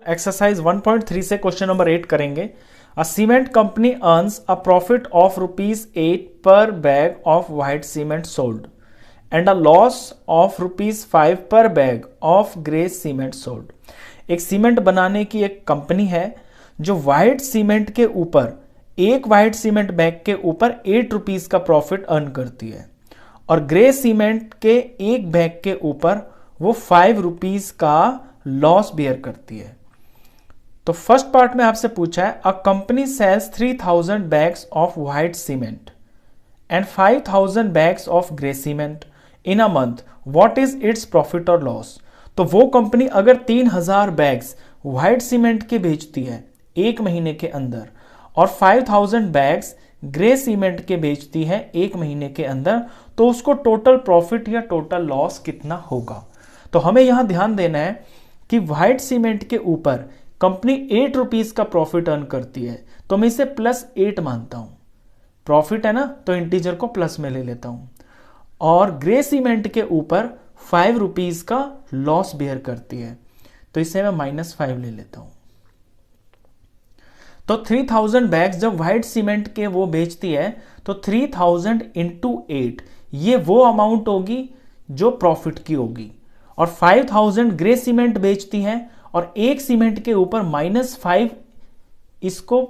Exercise 1.3 से question number 8 करेंगे। A cement company earns a profit of ₹8 per bag of white cement sold and a loss of ₹5 per bag of grey cement sold. एक cement बनाने की एक company है जो white cement के ऊपर, एक व्हाइट सीमेंट बैग के ऊपर ₹8 का प्रॉफिट अर्न करती है और ग्रे सीमेंट के एक बैग के ऊपर वो ₹5 का लॉस बियर करती है। तो फर्स्ट पार्ट में आपसे पूछा है, a company sells 3000 bags of white cement and 5000 bags of grey cement in a month, what is its profit और लॉस। तो वो कंपनी अगर 3000 बैग्स व्हाइट सीमेंट के बेचती है एक महीने के अंदर और 5000 बैग्स ग्रे सीमेंट के बेचती है एक महीने के अंदर, तो उसको टोटल प्रॉफिट या टोटल लॉस कितना होगा। तो हमें यहां ध्यान देना है कि व्हाइट सीमेंट के ऊपर कंपनी ₹8 का प्रॉफिट अर्न करती है, तो मैं इसे +8 मानता हूं। प्रॉफिट है ना, तो इंटीजर को प्लस में ले लेता हूं। और ग्रे सीमेंट के ऊपर ₹5 का लॉस बेयर करती है, तो इसे मैं -5 ले लेता हूं। तो 3000 बैग्स जब व्हाइट सीमेंट के वो बेचती है, तो 3000 × 8 ये वो अमाउंट होगी जो प्रॉफिट की होगी। और 5000 ग्रे सीमेंट बेचती है और एक सीमेंट के ऊपर -5 इसको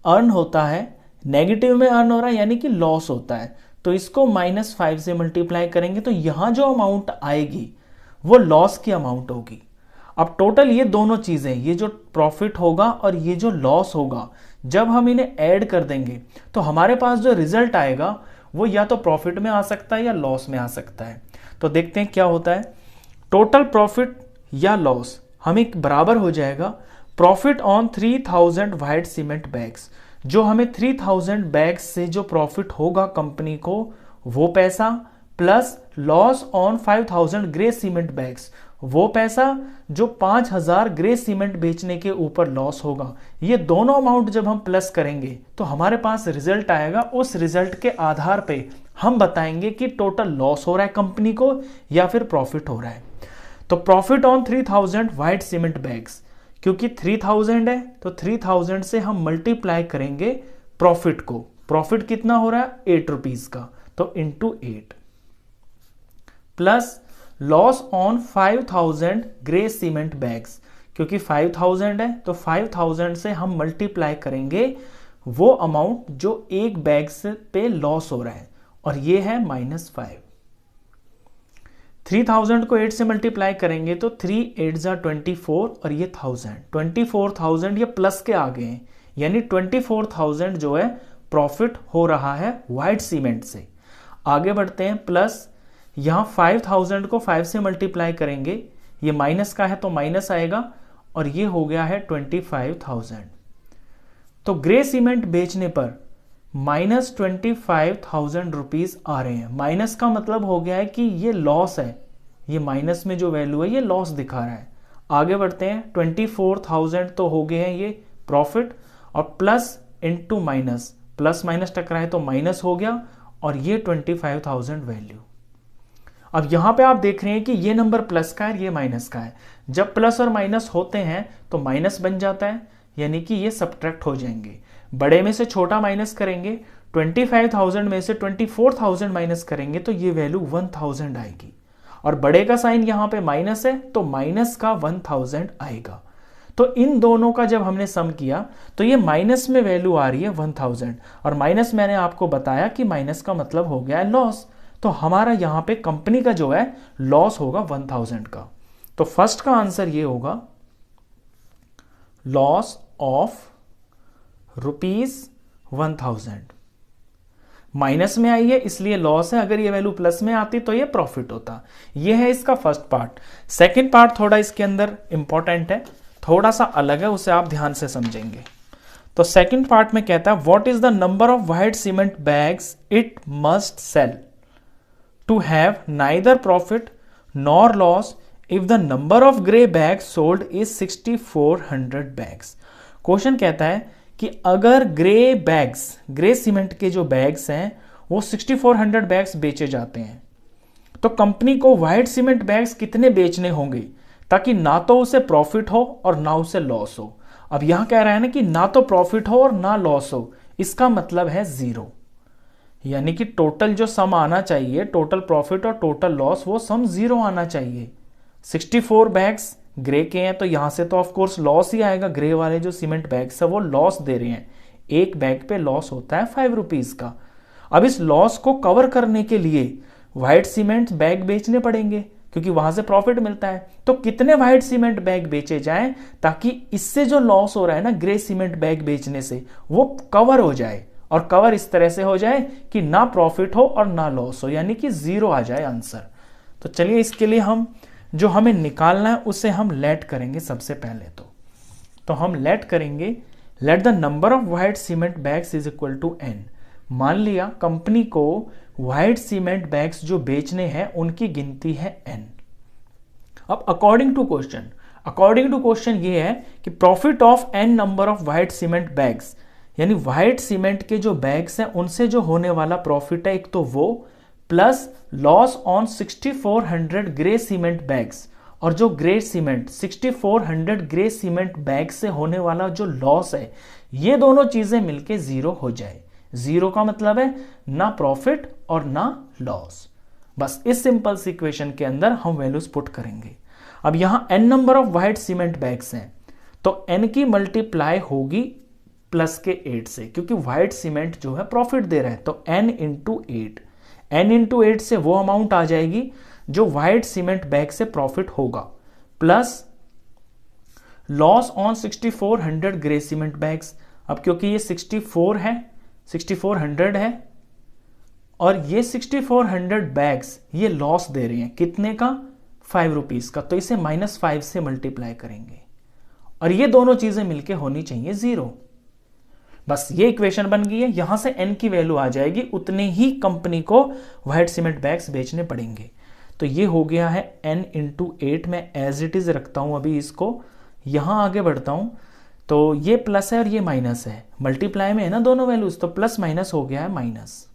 अर्न होता है, नेगेटिव में अर्न हो रहा है, यानी कि लॉस होता है। तो इसको -5 से मल्टीप्लाई करेंगे तो यहां जो अमाउंट आएगी वो लॉस की अमाउंट होगी। अब टोटल ये दोनों चीजें, ये जो प्रॉफिट होगा और ये जो लॉस होगा, जब हम इन्हें ऐड कर देंगे तो हमारे पास जो रिजल्ट आएगा वो या तो प्रॉफिट में आ सकता है या लॉस में आ सकता है। तो देखते हैं क्या होता है। टोटल प्रॉफिट या लॉस हमें बराबर हो जाएगा profit on 3000 white cement bags. जो हमें 3000 बैग्स से जो प्रॉफिट होगा कंपनी को, वो पैसा, plus loss on 5000 grey cement bags, वो पैसा जो 5000 ग्रे सीमेंट बेचने के ऊपर लॉस होगा। ये दोनों अमाउंट जब हम प्लस करेंगे तो हमारे पास रिजल्ट आएगा। उस रिजल्ट के आधार पे हम बताएंगे कि टोटल लॉस हो रहा है कंपनी को या फिर प्रॉफिट हो रहा है। तो profit on 3000 white cement bags, क्योंकि 3000 है तो 3000 से हम मल्टीप्लाई करेंगे प्रॉफिट को। प्रॉफिट कितना हो रहा है ₹8 का, तो ×8, plus loss on 5000 grey cement bags, क्योंकि 5000 है तो 5000 से हम मल्टीप्लाई करेंगे वो अमाउंट जो एक बैग से पे लॉस हो रहा है, और ये है -5। 3000 को 8 से मल्टीप्लाई करेंगे तो 3 8 जा 24 और ये 24,000 ये प्लस के आ गए हैं, यानी 24,000 जो है प्रॉफिट हो रहा है व्हाइट सीमेंट से। आगे बढ़ते हैं, प्लस यहां 5000 को 5 से मल्टीप्लाई करेंगे, ये माइनस का है तो माइनस आएगा, और ये हो गया है 25,000। तो ग्रे सीमेंट बेचने पर -25,000 आ रहे हैं। माइनस का मतलब हो गया है कि ये लॉस है, ये माइनस में जो वैल्यू है ये लॉस दिखा रहा है। आगे बढ़ते हैं, 24,000 तो हो गए हैं ये प्रॉफिट, और plus into minus, plus minus टकराए तो माइनस हो गया, और ये 25,000 वैल्यू। अब यहां पे आप देख रहे हैं कि ये नंबर प्लस का है, ये माइनस का है। जब प्लस और माइनस होते हैं तो माइनस बन जाता है, यानी कि ये सब्ट्रैक्ट हो जाएंगे। बड़े में से छोटा माइनस करेंगे, 25,000 में से 24,000 माइनस करेंगे तो ये वैल्यू 1000 आएगी, और बड़े का साइन यहां पे माइनस है तो माइनस का 1000 आएगा। तो इन दोनों का जब हमने सम किया तो ये माइनस में वैल्यू आ रही है 1000, और माइनस मैंने आपको बताया कि माइनस का मतलब हो गया है लॉस। तो हमारा यहां पे कंपनी का जो है लॉस होगा 1000 का। तो फर्स्ट का आंसर ये होगा लॉस ऑफ ₹1000। माइनस में आई है इसलिए लॉस है, अगर ये वैल्यू प्लस में आती तो ये प्रॉफिट होता। ये है इसका फर्स्ट पार्ट। सेकंड पार्ट थोड़ा इसके अंदर इंपॉर्टेंट है, थोड़ा सा अलग है, उसे आप ध्यान से समझेंगे। तो सेकंड पार्ट में कहता है, what is the number of white cement bags it must sell to have neither profit nor loss if the number of grey bags sold is 6400 bags. Question कहता है कि अगर ग्रे सीमेंट के जो bags हैं वो 6400 बैग्स बेचे जाते हैं, तो कंपनी को व्हाइट सीमेंट बैग्स कितने बेचने होंगे ताकि ना तो उसे प्रॉफिट हो और ना उसे लॉस हो। अब यहां कह रहा है ना कि ना तो प्रॉफिट हो और ना लॉस हो, इसका मतलब है जीरो, यानी कि टोटल जो सम आना चाहिए, टोटल प्रॉफिट और टोटल लॉस, वो सम जीरो आना चाहिए। 64 बैग्स ग्रे के हैं तो यहां से तो ऑफ कोर्स लॉस ही आएगा। ग्रे वाले जो सीमेंट बैग्स है वो लॉस दे रहे हैं, एक बैग पे लॉस होता है 5 रुपीज का। अब इस लॉस को कवर करने के लिए व्हाइट सीमेंट बैग बेचने पड़ेंगे, क्योंकि वहां से प्रॉफिट मिलता है। तो कितने व्हाइट सीमेंट बैग बेचे जाएं ताकि इससे जो लॉस हो रहा है ना ग्रे सीमेंट बैग बेचने से, वो कवर हो जाए, और कवर इस तरह से हो जाए कि ना प्रॉफिट हो और ना लॉस हो, यानी कि जीरो आ जाए आंसर। तो चलिए इसके लिए हम जो हमें निकालना है उसे हम लेट करेंगे सबसे पहले। तो हम लेट करेंगे, let the number of white cement bags is equal to n. मान लिया कंपनी को व्हाइट सीमेंट बैग्स जो बेचने हैं उनकी गिनती है एन। अब अकॉर्डिंग टू क्वेश्चन ये है कि profit of n number of white cement bags, यानी व्हाइट सीमेंट के जो बैग्स हैं उनसे जो होने वाला प्रॉफिट है एक तो वो, plus loss on 6400 grey cement bags, और जो grey cement 6400 grey cement bag से होने वाला जो लॉस है, ये दोनों चीजें मिलके जीरो हो जाए। जीरो का मतलब है ना प्रॉफिट और ना लॉस। बस इस सिंपल सी इक्वेशन के अंदर हम वैल्यूज पुट करेंगे। अब यहां n number of white cement bags हैं तो n की मल्टीप्लाई होगी प्लस के 8 से, क्योंकि व्हाइट सीमेंट जो है प्रॉफिट दे रहा है। तो n इंटू 8, n इंटू 8 से वो अमाउंट आ जाएगी जो व्हाइट सीमेंट बैग से प्रॉफिट होगा, plus loss on 6400 grey cement bags. अब क्योंकि ये 64 है, 6400 है, और ये 6400 बैग्स ये लॉस दे रहे हैं कितने का, 5 रुपीज का, तो इसे -5 से मल्टीप्लाई करेंगे, और ये दोनों चीजें मिलके होनी चाहिए जीरो। बस ये इक्वेशन बन गई है। यहां से n की वैल्यू आ जाएगी, उतने ही कंपनी को व्हाइट सीमेंट बैग्स बेचने पड़ेंगे। तो ये हो गया है n इंटू 8, में एज इट इज रखता हूं अभी इसको, यहां आगे बढ़ता हूं। तो ये प्लस है और ये माइनस है, मल्टीप्लाई में है ना दोनों वैल्यूज, तो प्लस माइनस हो गया है माइनस।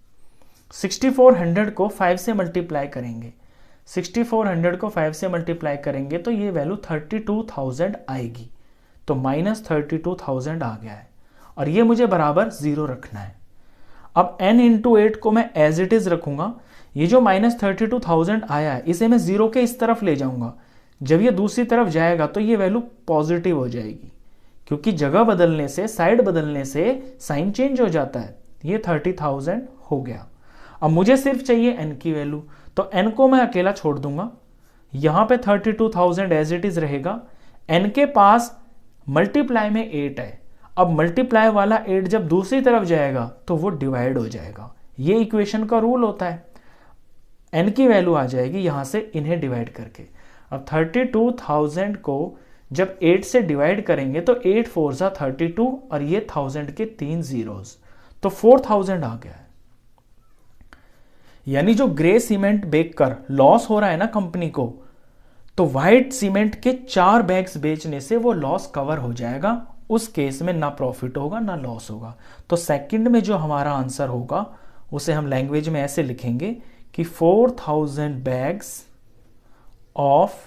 6400 को 5 से मल्टीप्लाई करेंगे, 6400 को 5 से मल्टीप्लाई करेंगे तो ये वैल्यू 32,000 आएगी, तो -32,000 आ गया है, और ये मुझे बराबर जीरो रखना है। अब n इंटू 8 को मैं एज इट इज रखूंगा, ये जो -32,000 आया है इसे मैं जीरो के इस तरफ ले जाऊंगा। जब ये दूसरी तरफ जाएगा तो ये वैल्यू पॉजिटिव हो जाएगी, क्योंकि जगह बदलने से, साइड बदलने से साइन चेंज हो जाता है। ये 30,000 हो गया। अब मुझे सिर्फ चाहिए n की वैल्यू, तो n को मैं अकेला छोड़ दूंगा, यहां पे 32,000 एज इट इज रहेगा। n के पास मल्टीप्लाई में 8 है, अब मल्टीप्लाई वाला 8 जब दूसरी तरफ जाएगा तो वो डिवाइड हो जाएगा। ये इक्वेशन का रूल होता है। n की वैल्यू आ जाएगी यहां से इन्हें डिवाइड करके। अब 32,000 को जब 8 से डिवाइड करेंगे तो 8 4 जा 32, और ये 1000 के 3 जीरोस, तो 4000 आ गया है। यानी जो ग्रे सीमेंट बेचकर लॉस हो रहा है ना कंपनी को, तो व्हाइट सीमेंट के 4 बैग्स बेचने से वो लॉस कवर हो जाएगा। उस केस में ना प्रॉफिट होगा ना लॉस होगा। तो सेकंड में जो हमारा आंसर होगा उसे हम लैंग्वेज में ऐसे लिखेंगे कि 4000 bags of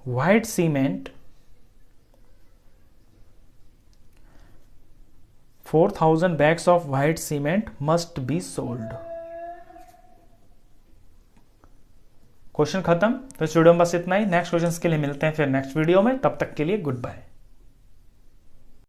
white cement, 4000 bags of white cement must be sold. Question खत्म। तो इस वीडियो में बस इतना ही। नेक्स्ट क्वेश्चन के लिए मिलते हैं फिर नेक्स्ट वीडियो में, तब तक के लिए गुड बाय।